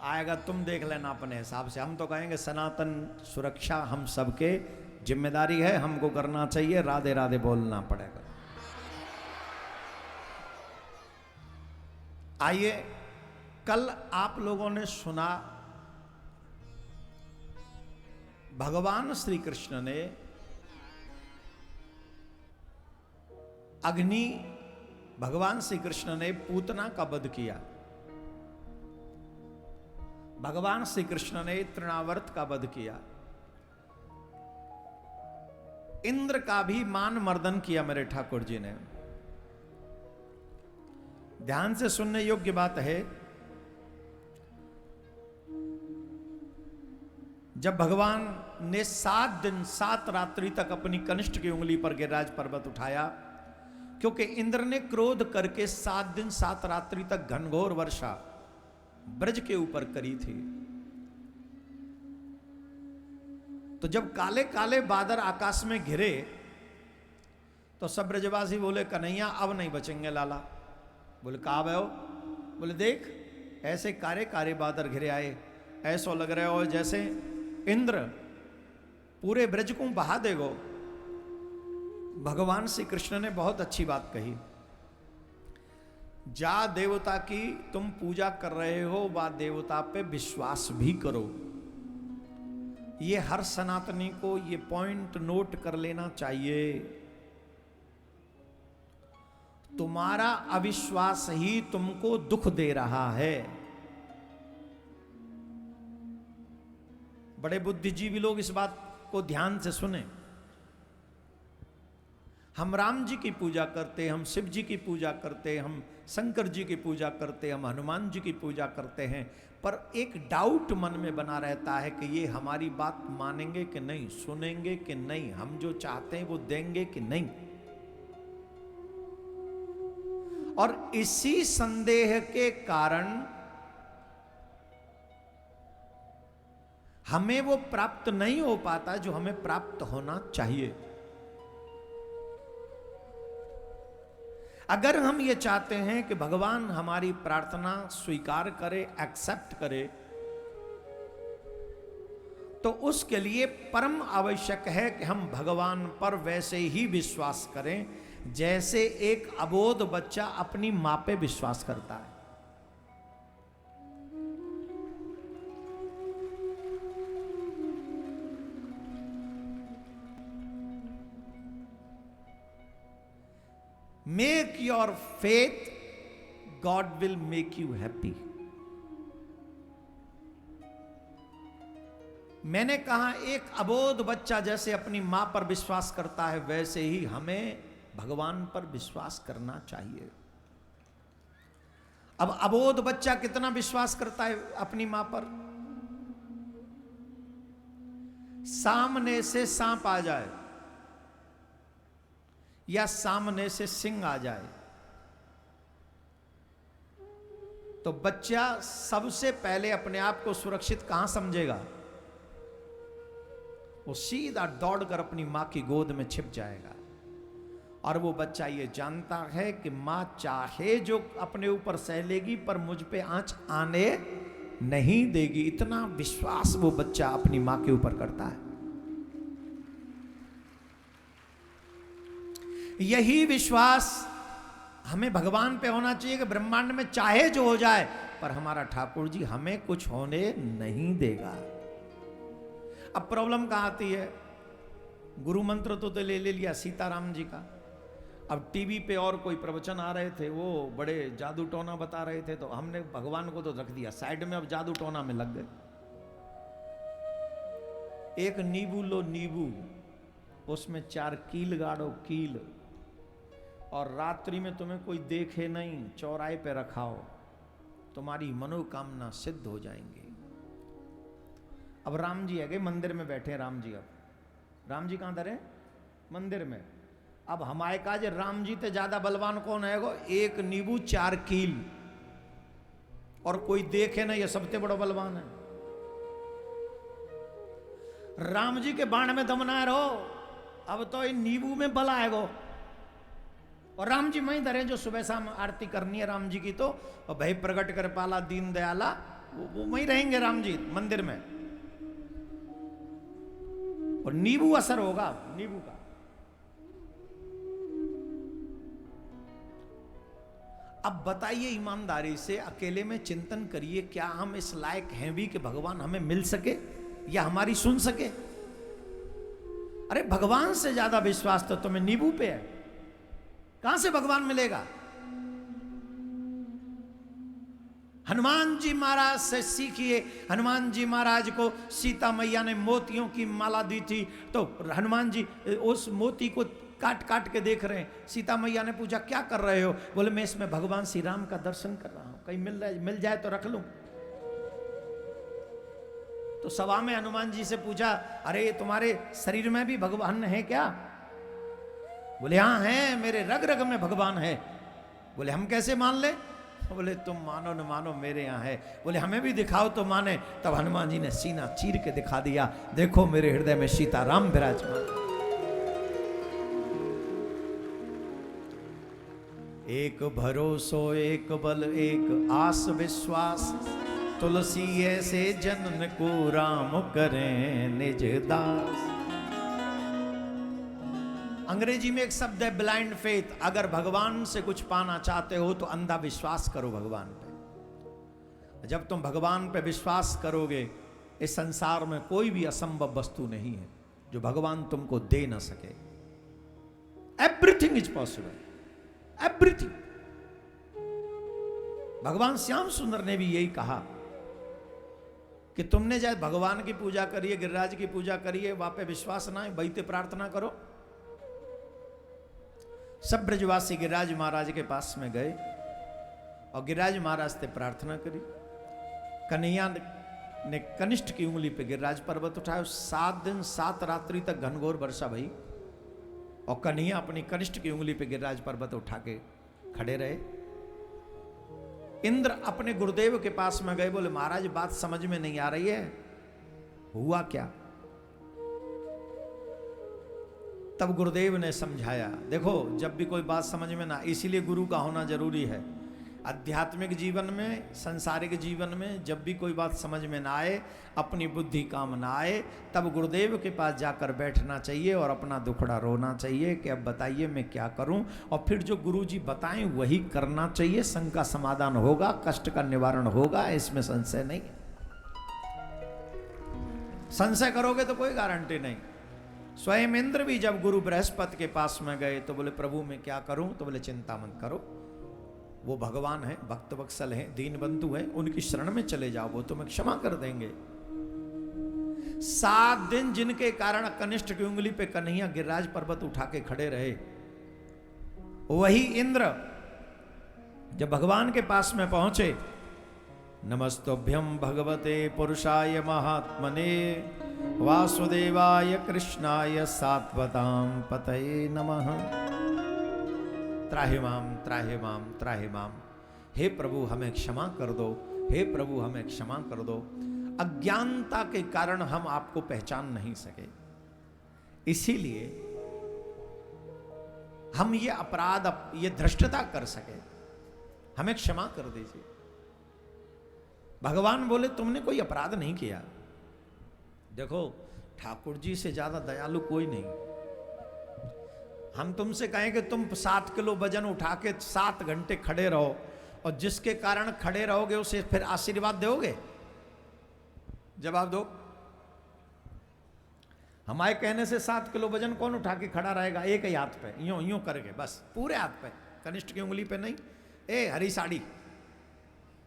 आएगा तुम देख लेना अपने हिसाब से। हम तो कहेंगे सनातन सुरक्षा हम सबके जिम्मेदारी है, हमको करना चाहिए, राधे राधे बोलना पड़ेगा। आइए, कल आप लोगों ने सुना भगवान श्री कृष्ण ने भगवान श्री कृष्ण ने पूतना का वध किया। भगवान श्री कृष्ण ने तृणावर्त का वध किया। इंद्र का भी मान मर्दन किया मेरे ठाकुर जी ने। ध्यान से सुनने योग्य बात है, जब भगवान ने 7 दिन 7 रात्रि तक अपनी कनिष्ठ की उंगली पर गिरिराज पर्वत उठाया, क्योंकि इंद्र ने क्रोध करके 7 दिन 7 रात्रि तक घनघोर वर्षा ब्रज के ऊपर करी थी। तो जब काले काले बादल आकाश में घिरे तो सब ब्रजवासी बोले कन्हैया अब नहीं बचेंगे लाला। बोले कहा भयो? बोले देख ऐसे कारे कारे बादल घिरे आए, ऐसा लग रहा हो जैसे इंद्र पूरे ब्रज को बहा देगो। भगवान श्री कृष्ण ने बहुत अच्छी बात कही, जा देवता की तुम पूजा कर रहे हो वा देवता पे विश्वास भी करो। ये हर सनातनी को ये पॉइंट नोट कर लेना चाहिए। तुम्हारा अविश्वास ही तुमको दुख दे रहा है। बड़े बुद्धिजीवी लोग इस बात को ध्यान से सुने। हम राम जी की पूजा करते, हम शिव जी की पूजा करते, हम शंकर जी की पूजा करते, हम हनुमान जी की पूजा करते हैं, पर एक डाउट मन में बना रहता है कि ये हमारी बात मानेंगे कि नहीं, सुनेंगे कि नहीं, हम जो चाहते हैं वो देंगे कि नहीं। और इसी संदेह के कारण हमें वो प्राप्त नहीं हो पाता जो हमें प्राप्त होना चाहिए। अगर हम ये चाहते हैं कि भगवान हमारी प्रार्थना स्वीकार करे, एक्सेप्ट करे, तो उसके लिए परम आवश्यक है कि हम भगवान पर वैसे ही विश्वास करें जैसे एक अबोध बच्चा अपनी मां पे विश्वास करता है। Make your faith, God will make you happy. मैंने कहा एक अबोध बच्चा जैसे अपनी मां पर विश्वास करता है, वैसे ही हमें भगवान पर विश्वास करना चाहिए। अब अबोध बच्चा कितना विश्वास करता है अपनी मां पर? सामने से सांप आ जाए या सामने से सिंह आ जाए तो बच्चा सबसे पहले अपने आप को सुरक्षित कहां समझेगा? वो सीधा दौड़कर अपनी मां की गोद में छिप जाएगा। और वो बच्चा ये जानता है कि मां चाहे जो अपने ऊपर सह लेगी पर मुझ पे आंच आने नहीं देगी। इतना विश्वास वो बच्चा अपनी मां के ऊपर करता है। यही विश्वास हमें भगवान पे होना चाहिए कि ब्रह्मांड में चाहे जो हो जाए पर हमारा ठाकुर जी हमें कुछ होने नहीं देगा। अब प्रॉब्लम कहां आती है? गुरु मंत्र तो ले लिया सीताराम जी का। अब टीवी पे और कोई प्रवचन आ रहे थे, वो बड़े जादू टोना बता रहे थे, तो हमने भगवान को तो रख दिया साइड में, अब जादू टोना में लग गए। एक नींबू लो नींबू, उसमें 4 कील गाड़ो कील, और रात्रि में तुम्हें कोई देखे नहीं, चौराहे पे रखाओ, तुम्हारी मनोकामना सिद्ध हो जाएंगी। अब राम जी आ गए, मंदिर में बैठे राम जी। अब राम जी कहां धरे? मंदिर में। अब हमारे कहा जे राम जी ते ज्यादा बलवान कौन है? एक नींबू 4 कील, और कोई देखे नहीं, ये सबसे बड़ा बलवान है। राम जी के बाण में दम ना रहो, अब तो इन नींबू में बल आएगो। और राम जी वहीं धरे जो सुबह शाम आरती करनी है राम जी की, तो भय प्रकट कर पाला दीन दयाला वो वहीं रहेंगे राम जी मंदिर में, और नींबू असर होगा नींबू का। अब बताइए ईमानदारी से, अकेले में चिंतन करिए, क्या हम इस लायक हैं भी कि भगवान हमें मिल सके या हमारी सुन सके? अरे भगवान से ज्यादा विश्वास तो तुम्हें नींबू पे है, कहां से भगवान मिलेगा? हनुमान जी महाराज से सीखिए। हनुमान जी महाराज को सीता मैया ने मोतियों की माला दी थी, तो हनुमान जी उस मोती को काट काट के देख रहे हैं। सीता मैया ने पूछा क्या कर रहे हो? बोले मैं इसमें भगवान श्री राम का दर्शन कर रहा हूं, कहीं मिल जाए तो रख लूं। तो सभा में हनुमान जी से पूछा, अरे तुम्हारे शरीर में भी भगवान है क्या? बोले हाँ है, मेरे रग रग में भगवान है। बोले हम कैसे मान ले? बोले तुम मानो न मानो मेरे यहाँ है। बोले हमें भी दिखाओ तो माने। तब हनुमान जी ने सीना चीर के दिखा दिया, देखो मेरे हृदय में सीताराम विराजमान। एक भरोसो एक बल एक आस विश्वास, तुलसी ऐसे जनन को राम करें निज दास। अंग्रेजी में एक शब्द है ब्लाइंड फेथ। अगर भगवान से कुछ पाना चाहते हो तो अंधा विश्वास करो भगवान पे। जब तुम भगवान पे विश्वास करोगे, इस संसार में कोई भी असंभव वस्तु नहीं है जो भगवान तुमको दे ना सके। Everything is possible, everything. भगवान श्याम सुंदर ने भी यही कहा कि तुमने चाहे भगवान की पूजा करिए, गिरिराज की पूजा करिए, वहां पे विश्वास ना है, वही प्रार्थना करो। सब ब्रजवासी गिरिराज महाराज के पास में गए और गिरिराज महाराज से प्रार्थना करी। कन्हैया ने कनिष्ठ की उंगली पे गिरिराज पर्वत उठाया। 7 दिन 7 रात्रि तक घनघोर वर्षा भई और कन्हैया अपनी कनिष्ठ की उंगली पे गिरिराज पर्वत उठा के खड़े रहे। इंद्र अपने गुरुदेव के पास में गए, बोले महाराज बात समझ में नहीं आ रही है, हुआ क्या? तब गुरुदेव ने समझाया, देखो जब भी कोई बात समझ में ना, इसीलिए गुरु का होना जरूरी है। आध्यात्मिक जीवन में, सांसारिक जीवन में जब भी कोई बात समझ में ना आए, अपनी बुद्धि काम ना आए, तब गुरुदेव के पास जाकर बैठना चाहिए और अपना दुखड़ा रोना चाहिए कि अब बताइए मैं क्या करूं, और फिर जो गुरु जी बताएं वही करना चाहिए। संग का समाधान होगा, कष्ट का निवारण होगा, इसमें संशय नहीं। संशय करोगे तो कोई गारंटी नहीं। स्वयं इंद्र भी जब गुरु बृहस्पति के पास में गए तो बोले प्रभु मैं क्या करूं? तो बोले चिंता मत करो, वो भगवान है, भक्त वत्सल है, दीन बंधु है, उनकी शरण में चले जाओ, वो तुम्हें क्षमा कर देंगे। 7 दिन जिनके कारण कनिष्ठ की उंगली पे कन्हैया गिरिराज पर्वत उठा के खड़े रहे, वही इंद्र जब भगवान के पास में पहुंचे, नमस्तोभ्यम भगवते पुरुषाय महात्मने वासुदेवाय कृष्णाय सात्वतां पतये नमः। त्राहिमाम त्राहिमाम त्राहिमाम। हे प्रभु हमें क्षमा कर दो, हे प्रभु हमें क्षमा कर दो। अज्ञानता के कारण हम आपको पहचान नहीं सके, इसीलिए हम ये अपराध, ये धृष्टता कर सके, हमें क्षमा कर दीजिए। भगवान बोले तुमने कोई अपराध नहीं किया। देखो ठाकुर जी से ज्यादा दयालु कोई नहीं। हम तुमसे कहें कि तुम 7 किलो वजन उठा के 7 घंटे खड़े रहो, और जिसके कारण खड़े रहोगे उसे फिर आशीर्वाद दोगे? जवाब दो। हमारे कहने से 7 किलो वजन कौन उठा के खड़ा रहेगा? एक ही हाथ पे, यूं यूं करके, बस पूरे हाथ पे, कनिष्ठ की उंगली पे नहीं। ए हरी साड़ी,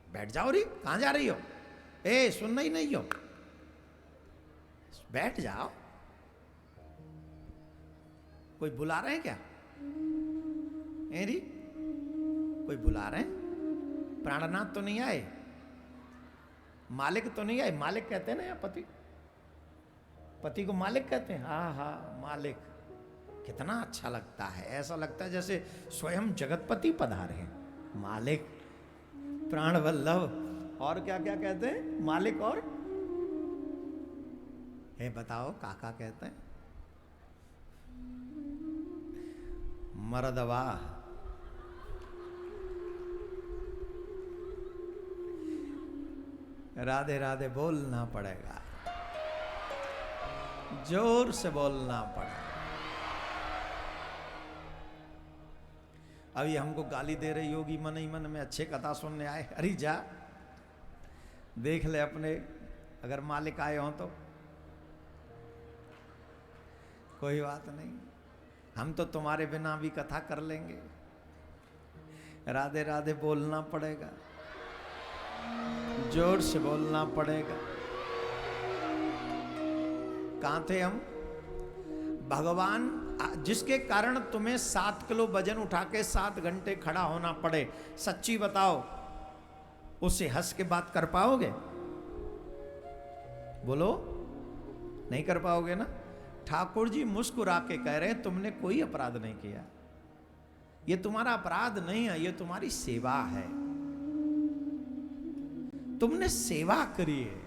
बैठ जाओ री, कहां जा रही हो? ए सुनना ही नहीं हो, बैठ जाओ। कोई बुला रहे हैं क्या? एरी कोई बुला रहे हैं? प्राणनाथ तो नहीं आए, मालिक तो नहीं आए। मालिक कहते हैं ना यहाँ पति, पति को मालिक कहते हैं। हाँ हाँ मालिक, कितना अच्छा लगता है, ऐसा लगता है जैसे स्वयं जगतपति पधारे हैं। मालिक, प्राण वल्लभ, और क्या क्या कहते हैं? मालिक और है, बताओ काका कहते हैं? मर्दवा। राधे राधे बोलना पड़ेगा, जोर से बोलना पड़ेगा। अभी हमको गाली दे रही होगी मन ही मन में, अच्छे कथा सुनने आए, अरे जा देख ले अपने, अगर मालिक आए हो तो कोई बात नहीं, हम तो तुम्हारे बिना भी कथा कर लेंगे। राधे राधे बोलना पड़ेगा, जोर से बोलना पड़ेगा। कहां थे हम? भगवान जिसके कारण तुम्हें 7 किलो वजन उठा के 7 घंटे खड़ा होना पड़े, सच्ची बताओ उससे हंस के बात कर पाओगे? बोलो, नहीं कर पाओगे ना। ठाकुर जी मुस्कुरा के कह रहे हैं तुमने कोई अपराध नहीं किया, ये तुम्हारा अपराध नहीं है, ये तुम्हारी सेवा है, तुमने सेवा करी है।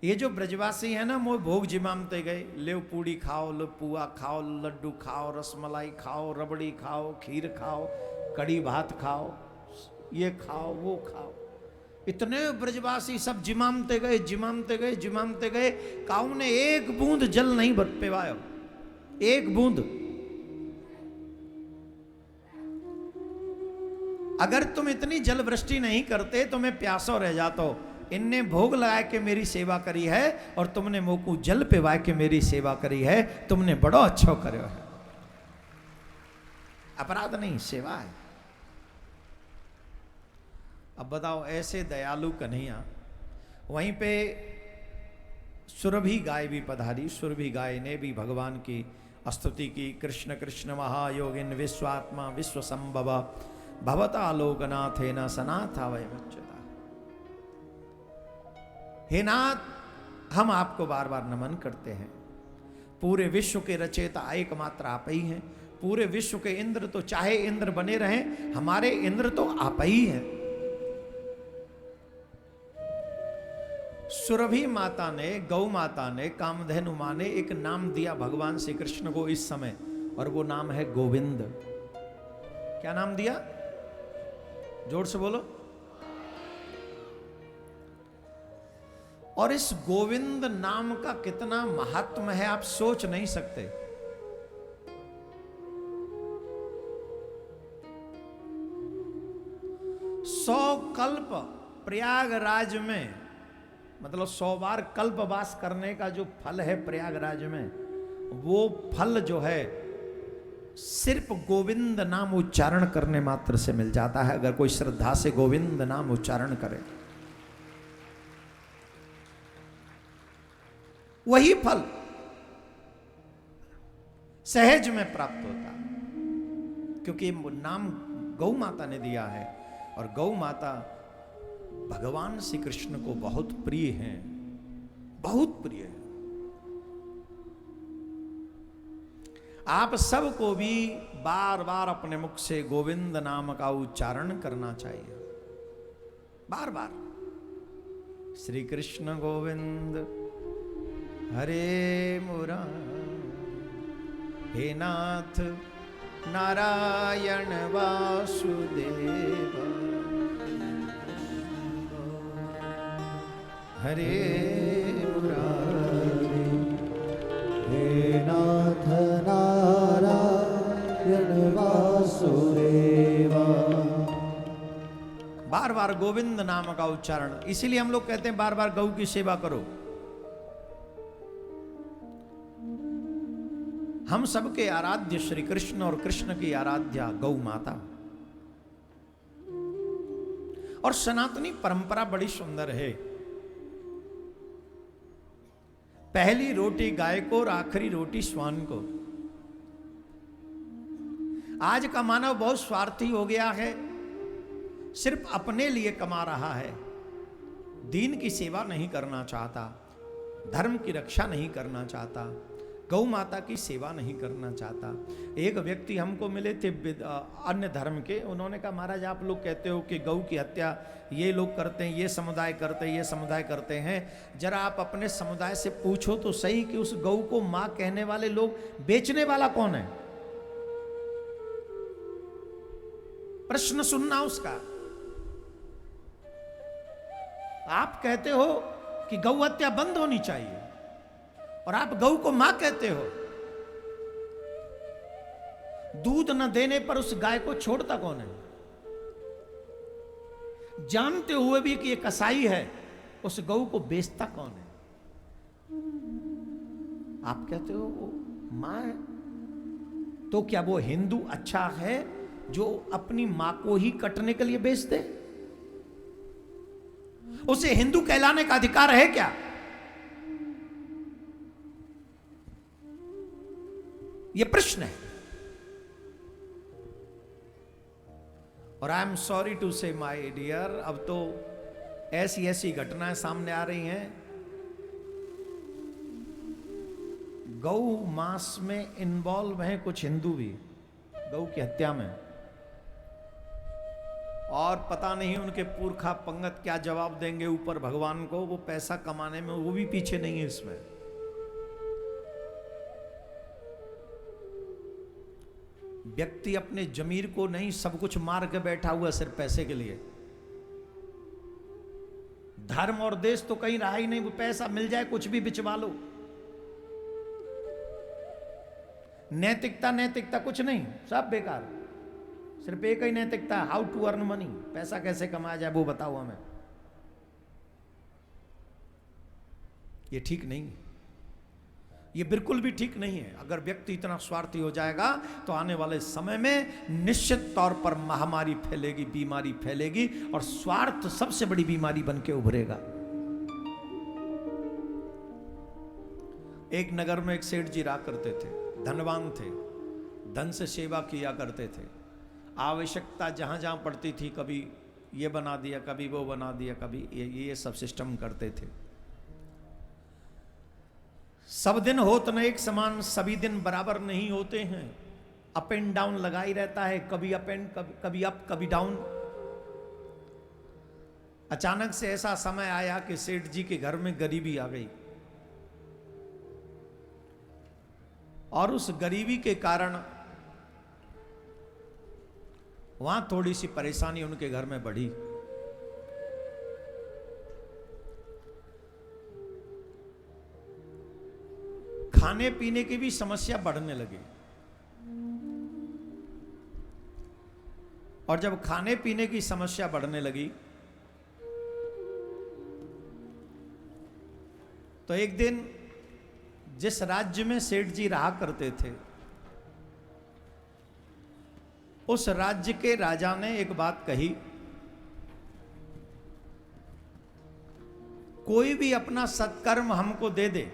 ये जो ब्रजवासी है ना, वो भोग जिमामते गए, ले पूड़ी खाओ, लो पुआ खाओ, लड्डू खाओ, रसमलाई खाओ, रबड़ी खाओ, खीर खाओ, कड़ी भात खाओ, ये खाओ वो खाओ। इतने ब्रजवासी सब जिमामते गए, जिमामते गए, जिमामते गए, काऊ ने एक बूंद जल नहीं पिवायो, एक बूंद। अगर तुम इतनी जल वृष्टि नहीं करते तो मैं प्यासो रह जाता। इनने भोग लगा के मेरी सेवा करी है और तुमने मोकू जल पिवा के मेरी सेवा करी है, तुमने बड़ो अच्छा करो है। अपराध नहीं, सेवा है। अब बताओ, ऐसे दयालु कन्हैया, वहीं पे सुरभि गाय भी पधारी। सुरभि गाय ने भी भगवान की स्तुति की। कृष्ण कृष्ण महायोगिन विश्वात्मा विश्व संभव भवता लोकनाथेन सनाथा वयमुच्यता। हे नाथ, हम आपको बार बार नमन करते हैं। पूरे विश्व के रचयिता एकमात्र आप ही हैं। पूरे विश्व के इंद्र तो चाहे इंद्र बने रहें, हमारे इंद्र तो आप ही हैं। सुरभि माता ने, गौ माता ने, कामधेनु मां ने एक नाम दिया भगवान श्री कृष्ण को इस समय, और वो नाम है गोविंद। क्या नाम दिया? जोर से बोलो। और इस गोविंद नाम का कितना महात्म है आप सोच नहीं सकते। सौ कल्प प्रयागराज में, मतलब 100 बार कल्पवास करने का जो फल है प्रयागराज में, वो फल जो है सिर्फ गोविंद नाम उच्चारण करने मात्र से मिल जाता है। अगर कोई श्रद्धा से गोविंद नाम उच्चारण करे, वही फल सहज में प्राप्त होता, क्योंकि नाम गौ माता ने दिया है और गौ माता भगवान श्री कृष्ण को बहुत प्रिय हैं, बहुत प्रिय है। आप सबको भी बार बार अपने मुख से गोविंद नाम का उच्चारण करना चाहिए, बार बार। श्री कृष्ण गोविंद हरे मुरारी, हे नाथ नारायण वासुदेव, हरे मुरारी, हे नाथ नारायण वासुदेवा। बार बार गोविंद नाम का उच्चारण। इसीलिए हम लोग कहते हैं बार बार गौ की सेवा करो। हम सबके आराध्य श्री कृष्ण और कृष्ण की आराध्या गौ माता। और सनातनी परंपरा बड़ी सुंदर है। पहली रोटी गाय को और आखिरी रोटी श्वान को। आज का मानव बहुत स्वार्थी हो गया है, सिर्फ अपने लिए कमा रहा है, दीन की सेवा नहीं करना चाहता, धर्म की रक्षा नहीं करना चाहता, गौ माता की सेवा नहीं करना चाहता। एक व्यक्ति हमको मिले थे अन्य धर्म के, उन्होंने कहा महाराज आप लोग कहते हो कि गौ की हत्या ये लोग करते हैं, ये समुदाय करते हैं, ये समुदाय करते हैं, जरा आप अपने समुदाय से पूछो तो सही कि उस गौ को मां कहने वाले लोग बेचने वाला कौन है? प्रश्न सुनना उसका। आप कहते हो कि गौ हत्या बंद होनी चाहिए और आप गौ को मां कहते हो। दूध न देने पर उस गाय को छोड़ता कौन है? जानते हुए भी कि ये कसाई है, उस गौ को बेचता कौन है? आप कहते हो वो मां है। तो क्या वो हिंदू अच्छा है जो अपनी मां को ही कटने के लिए बेच दे? उसे हिंदू कहलाने का अधिकार है क्या? यह प्रश्न है। और आई एम सॉरी टू से माय डियर, अब तो ऐसी ऐसी घटनाएं सामने आ रही हैं। गौ मांस में इन्वॉल्व हैं कुछ हिंदू भी, गौ की हत्या में। और पता नहीं उनके पुरखा पंगत क्या जवाब देंगे ऊपर भगवान को। वो पैसा कमाने में वो भी पीछे नहीं है इसमें। व्यक्ति अपने जमीर को नहीं, सब कुछ मार के बैठा हुआ सिर्फ पैसे के लिए। धर्म और देश तो कहीं रहा ही नहीं। वो पैसा मिल जाए कुछ भी बिचवा लो। नैतिकता नैतिकता कुछ नहीं, सब बेकार। सिर्फ एक ही नैतिकता, हाउ टू अर्न मनी, पैसा कैसे कमाया जाए वो बताओ हमें। ये ठीक नहीं है, ये बिल्कुल भी ठीक नहीं है। अगर व्यक्ति इतना स्वार्थी हो जाएगा तो आने वाले समय में निश्चित तौर पर महामारी फैलेगी, बीमारी फैलेगी और स्वार्थ सबसे बड़ी बीमारी बन के उभरेगा। एक नगर में एक सेठ जी रहा करते थे, धनवान थे, धन से सेवा किया करते थे। आवश्यकता जहां जहां पड़ती थी, कभी ये बना दिया, कभी वो बना दिया, कभी ये सब सिस्टम करते थे। सब दिन होत न एक समान, सभी दिन बराबर नहीं होते हैं। अप एंड डाउन लगा ही रहता है, कभी अप एंड कभी अप कभी डाउन। अचानक से ऐसा समय आया कि सेठ जी के घर में गरीबी आ गई और उस गरीबी के कारण वहां थोड़ी सी परेशानी उनके घर में बढ़ी। खाने पीने की भी समस्या बढ़ने लगी। और जब खाने पीने की समस्या बढ़ने लगी तो एक दिन जिस राज्य में सेठ जी रहा करते थे, उस राज्य के राजा ने एक बात कही, कोई भी अपना सत्कर्म हमको दे दे,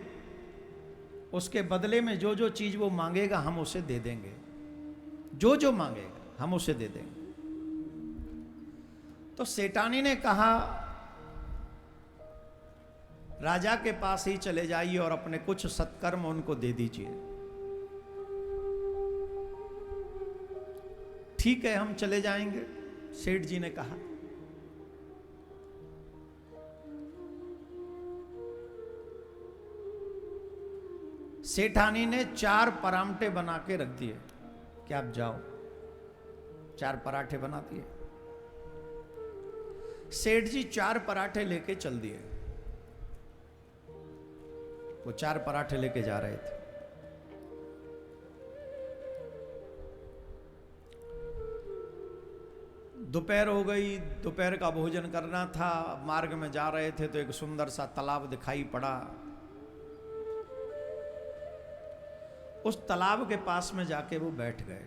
उसके बदले में जो जो चीज वो मांगेगा हम उसे दे देंगे। जो जो मांगेगा हम उसे दे देंगे। तो सेठानी ने कहा, राजा के पास ही चले जाइए और अपने कुछ सत्कर्म उनको दे दीजिए। ठीक है, हम चले जाएंगे, सेठ जी ने कहा। सेठानी ने 4 परांठे बना के रख दिए कि आप जाओ। 4 पराठे बना दिए। सेठ जी 4 पराठे लेके चल दिए। वो 4 पराठे लेके जा रहे थे। दोपहर हो गई, दोपहर का भोजन करना था। मार्ग में जा रहे थे तो एक सुंदर सा तालाब दिखाई पड़ा। उस तालाब के पास में जाके वो बैठ गए।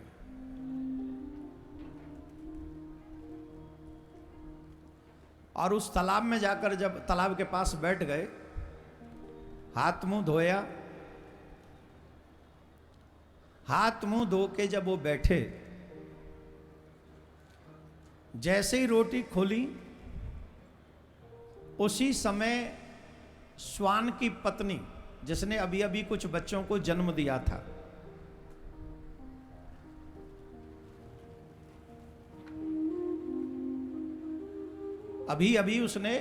और उस तालाब में जाकर जब तालाब के पास बैठ गए, हाथ मुंह धोया। हाथ मुंह धो के जब वो बैठे, जैसे ही रोटी खोली, उसी समय श्वान की पत्नी, जिसने अभी अभी कुछ बच्चों को जन्म दिया था, अभी अभी उसने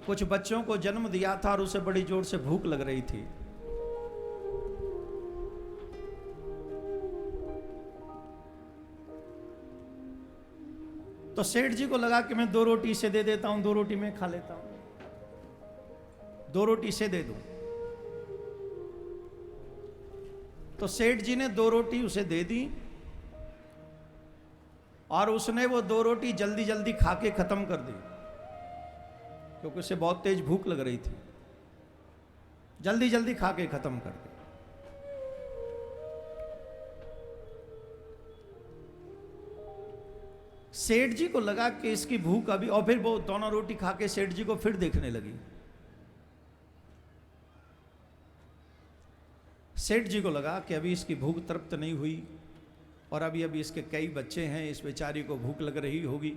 कुछ बच्चों को जन्म दिया था और उसे बड़ी जोर से भूख लग रही थी। तो सेठ जी को लगा कि मैं 2 रोटी इसे दे देता हूं, 2 रोटी मैं खा लेता हूं। 2 रोटी से दे दूं। तो सेठ जी ने 2 रोटी उसे दे दी और उसने वो 2 रोटी जल्दी जल्दी खा के खत्म कर दी, क्योंकि उसे बहुत तेज भूख लग रही थी। जल्दी जल्दी खा के खत्म कर दी। सेठ जी को लगा कि इसकी भूख अभी, और फिर वो दोनों रोटी खा के सेठ जी को फिर देखने लगी। सेठ जी को लगा कि अभी इसकी भूख तृप्त नहीं हुई और अभी अभी इसके कई बच्चे हैं, इस बेचारी को भूख लग रही होगी।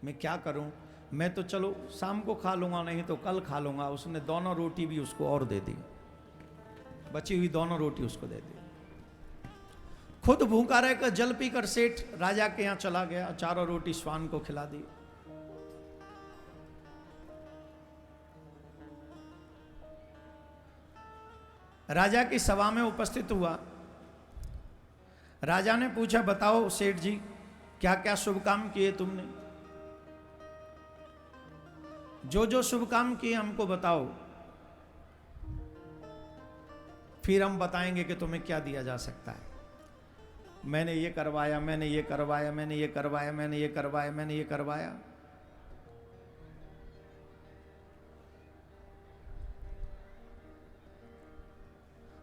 मैं क्या करूं? मैं तो चलो शाम को खा लूंगा, नहीं तो कल खा लूंगा। उसने दोनों रोटी भी उसको और दे दी, बची हुई दोनों रोटी उसको दे दी। खुद भूखा रहकर जल पीकर सेठ राजा के यहां चला गया, चारों रोटी श्वान को खिला दी। राजा की सभा में उपस्थित हुआ। राजा ने पूछा, बताओ सेठ जी, क्या क्या शुभ काम किए तुमने? जो जो शुभ काम किए हमको बताओ, फिर हम बताएंगे कि तुम्हें क्या दिया जा सकता है। मैंने ये करवाया, मैंने ये करवाया, मैंने ये करवाया, मैंने ये करवाया, मैंने ये करवाया।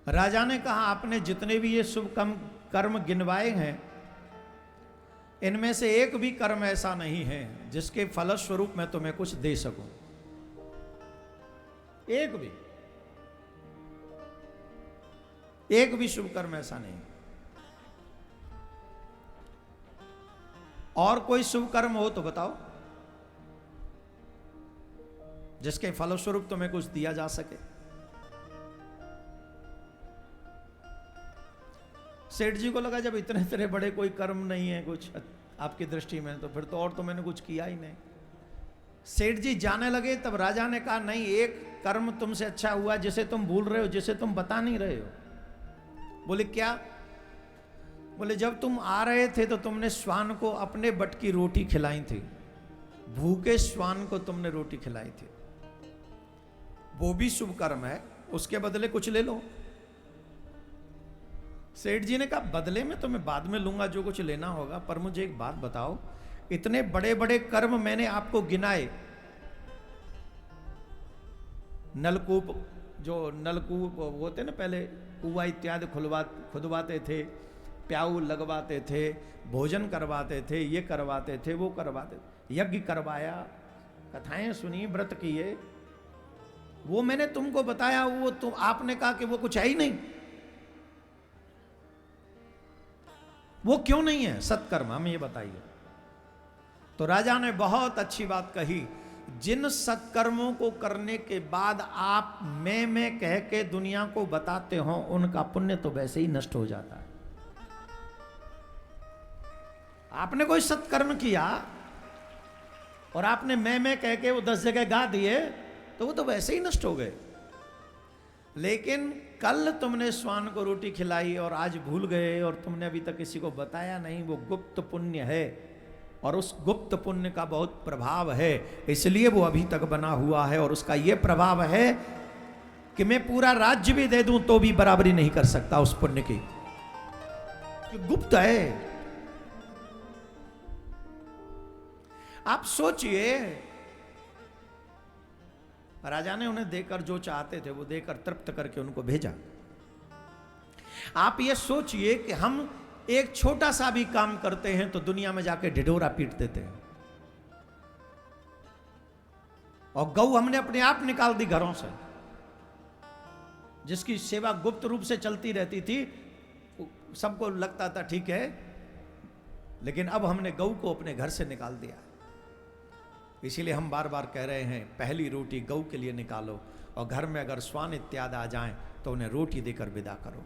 राजा ने कहा, आपने जितने भी ये शुभ कर्म गिनवाए हैं, इनमें से एक भी कर्म ऐसा नहीं है जिसके फलस्वरूप मैं तुम्हें कुछ दे सकूं। एक भी शुभ कर्म ऐसा नहीं। और कोई शुभ कर्म हो तो बताओ जिसके फलस्वरूप तुम्हें कुछ दिया जा सके। सेठ जी को लगा जब इतने इतने बड़े कोई कर्म नहीं है कुछ आपकी दृष्टि में, तो फिर तो और तो मैंने कुछ किया ही नहीं। सेठ जी जाने लगे, तब राजा ने कहा, नहीं, एक कर्म तुमसे अच्छा हुआ जिसे तुम भूल रहे हो, जिसे तुम बता नहीं रहे हो। बोले क्या? बोले जब तुम आ रहे थे तो तुमने श्वान को अपने बट की रोटी खिलाई थी, भूखे श्वान को तुमने रोटी खिलाई थी। वो भी शुभ कर्म है, उसके बदले कुछ ले लो। सेठ जी ने कहा, बदले में तो मैं बाद में लूंगा जो कुछ लेना होगा, पर मुझे एक बात बताओ, इतने बड़े बड़े कर्म मैंने आपको गिनाए, नलकूप, जो नलकूप होते ना पहले, कुआं इत्यादि खुदवाते थे, प्याऊ लगवाते थे, भोजन करवाते थे, ये करवाते थे, वो करवाते थे, यज्ञ करवाया, कथाएं सुनी, व्रत किए, वो मैंने तुमको बताया, वो तुम आपने कहा कि वो कुछ है ही नहीं। वो क्यों नहीं है सत्कर्म, हमें ये बताइए। तो राजा ने बहुत अच्छी बात कही, जिन सत्कर्मों को करने के बाद आप मैं कह के दुनिया को बताते हो, उनका पुण्य तो वैसे ही नष्ट हो जाता है। आपने कोई सत्कर्म किया और आपने मैं कह के वो 10 जगह गा दिए, तो वो तो वैसे ही नष्ट हो गए। लेकिन कल तुमने श्वान को रोटी खिलाई और आज भूल गए और तुमने अभी तक किसी को बताया नहीं, वो गुप्त पुण्य है और उस गुप्त पुण्य का बहुत प्रभाव है, इसलिए वो अभी तक बना हुआ है। और उसका ये प्रभाव है कि मैं पूरा राज्य भी दे दूं तो भी बराबरी नहीं कर सकता उस पुण्य की, कि गुप्त है। आप सोचिए, राजा ने उन्हें देकर जो चाहते थे वो देकर तृप्त करके उनको भेजा। आप ये सोचिए कि हम एक छोटा सा भी काम करते हैं तो दुनिया में जाके ढिढोरा पीट देते हैं, और गौ हमने अपने आप निकाल दी घरों से। जिसकी सेवा गुप्त रूप से चलती रहती थी, सबको लगता था ठीक है, लेकिन अब हमने गौ को अपने घर से निकाल दिया। इसीलिए हम बार बार कह रहे हैं, पहली रोटी गौ के लिए निकालो, और घर में अगर श्वान इत्यादि आ जाएं तो उन्हें रोटी देकर विदा करो,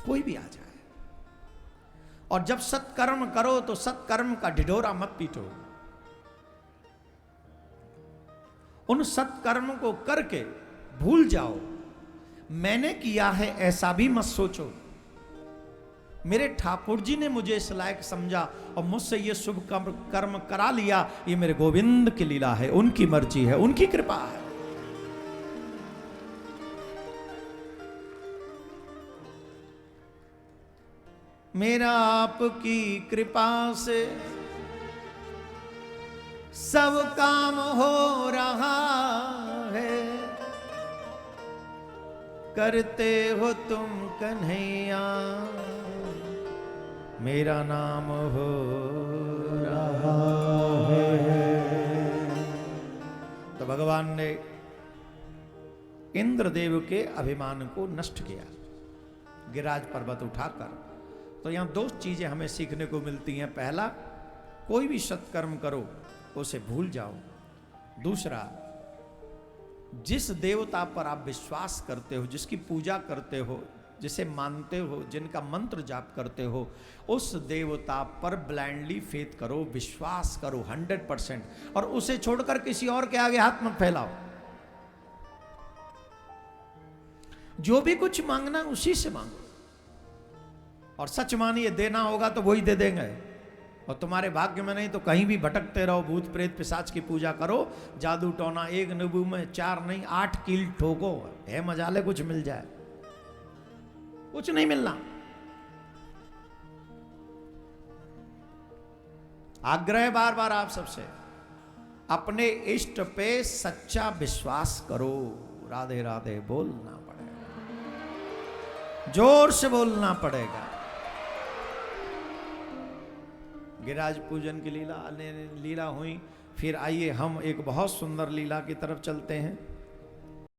कोई भी आ जाए। और जब सत्कर्म करो तो सत्कर्म का ढिढोरा मत पीटो, उन सत्कर्म को करके भूल जाओ। मैंने किया है ऐसा भी मत सोचो, मेरे ठाकुर जी ने मुझे इस लायक समझा और मुझसे ये शुभ कर्म करा लिया, ये मेरे गोविंद की लीला है, उनकी मर्जी है, उनकी कृपा है। मेरा आपकी कृपा से सब काम हो रहा है, करते हो तुम कन्हैया मेरा नाम हो रहा है। तो भगवान ने इंद्रदेव के अभिमान को नष्ट किया गिरिराज पर्वत उठाकर। तो यहां दो चीजें हमें सीखने को मिलती हैं। पहला, कोई भी सत्कर्म करो उसे भूल जाओ। दूसरा, जिस देवता पर आप विश्वास करते हो, जिसकी पूजा करते हो, जिसे मानते हो, जिनका मंत्र जाप करते हो, उस देवता पर ब्लाइंडली फेथ करो, विश्वास करो 100%, और उसे छोड़कर किसी और के आगे हाथ मत फैलाओ। जो भी कुछ मांगना उसी से मांगो, और सच मानिए देना होगा तो वही दे देंगे। और तुम्हारे भाग्य में नहीं तो कहीं भी भटकते रहो, भूत प्रेत पिशाच की पूजा करो, जादू टोना, एक नींबू में 4 नहीं 8 कील ठोको, है मजाले कुछ मिल जाए, कुछ नहीं मिलना। आग्रह बार बार आप सबसे, अपने इष्ट पे सच्चा विश्वास करो। राधे राधे बोलना पड़ेगा, जोर से बोलना पड़ेगा। गिरिराज पूजन की लीला हुई। फिर आइए हम एक बहुत सुंदर लीला की तरफ चलते हैं।